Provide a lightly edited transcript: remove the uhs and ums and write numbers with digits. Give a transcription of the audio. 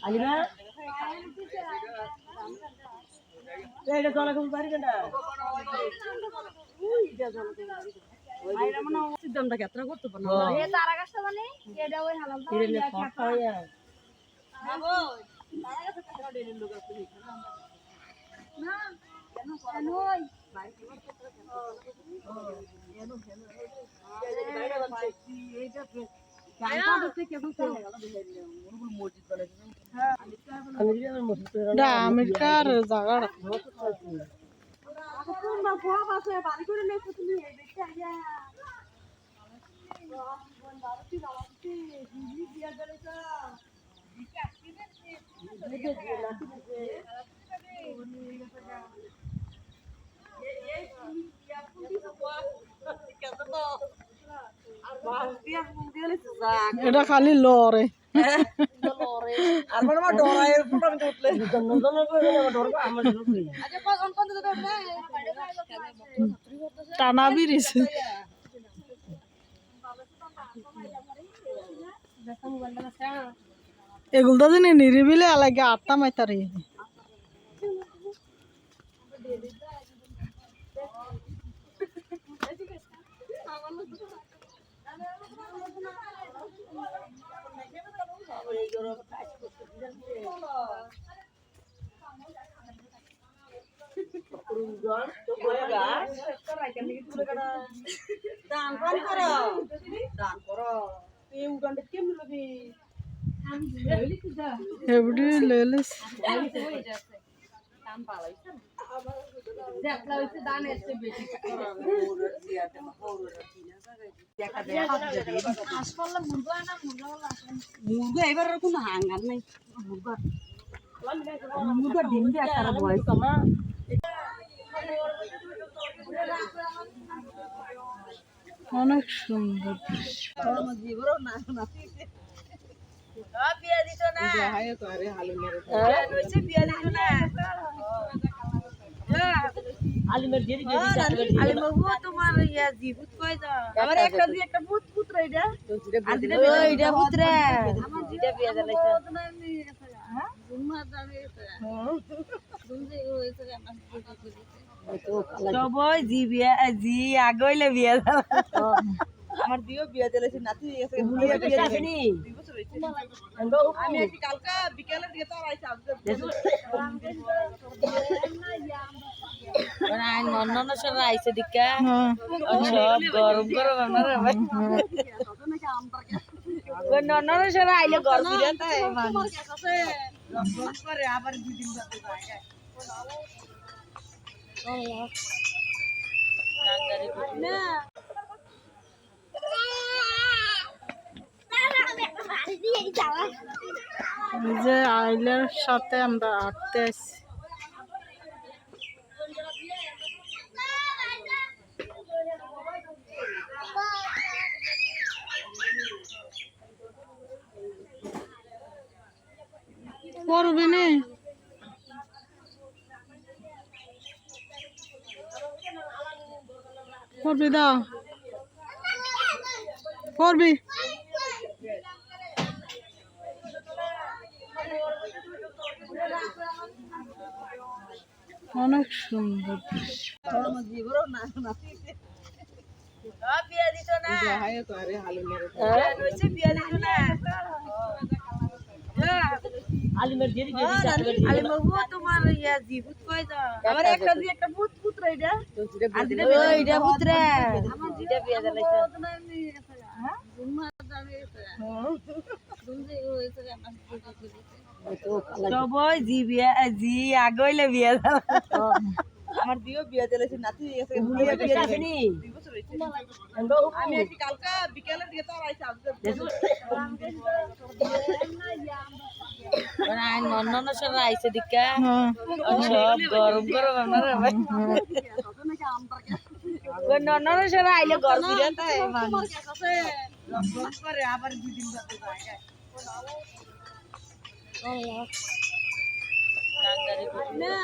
আলিমা এইটা জলা কোন বাড়ি কেনটা ওই যা জলা কোন বাড়ি আইরা মনে সিদ্ধান্ত যাত্রা করতে পারো না এ তারা গাছটা মানে এটা ওই হালাল তো ইরে ফটো হইয়া বাবু তারা গাছটা কাটা দিলে লোক আছে না কেন কেন ওই ভাই কি করতে কেন কেন বাইরে বলছি এইটা আমেরিকার জায়গাটা এটা খালি লরে টানা বিরিছে এগুলো তো নিরিবিলে আলাগে আটটা মাইতারি এভরি লেলিস মুরগা এবার কোনো হাঙ্গার নাই মুরগা ডিম দিয়ে একটা বয়স না অনেক সুন্দর আমার একটা দিয়ে একটা ভূত পুত্র এটা এইটা পুত্র আমার যেটা বিয়া দিলাইছে সবাই জি বিয়া জি আগইলে বিয়া আমার দিও বিয়া দিলাইছে নাতি গেছে বিয়া দিছেনি 2 বছর হইছে আমি আজকে কালকা বিকেলের দিকে তো আইছে আইন নন্ন সরা আইছে দিকা সব গরম গরম আমরা ভাই নন্ন সরা আইলে গরম দিতে মানুষ করে আবার 2 দিন বাদে যায় না যে আইলের সাথে আমরা আটতে আসছি করবি নে করবি দাও করবি অনেক সুন্দর বিয়া দিত না বিয়া দিত না তোমার ইয়া জীবুত কই দাও আমার একটা দিয়ে একটা ভূত পুত্র এটা এইটা পুত্র আমার যেটা বিয়া দিলাইছে সবাই জি বিয়া জি আগইলে বিয়া আমার দিও বিয়া দিলাইছে নাতি গেছে বিয়া দিছেনি 2 বছর হইছে আমি আজকে কালকা বিকেলের দিকে তো আইছে আইন নন্ন সরা আইছে দিকা সব গরম গরম আমরা ভাই নন্ন সরা আইলে গরম দিতে মানুষ করে আবার 2 দিন বাদে যায় না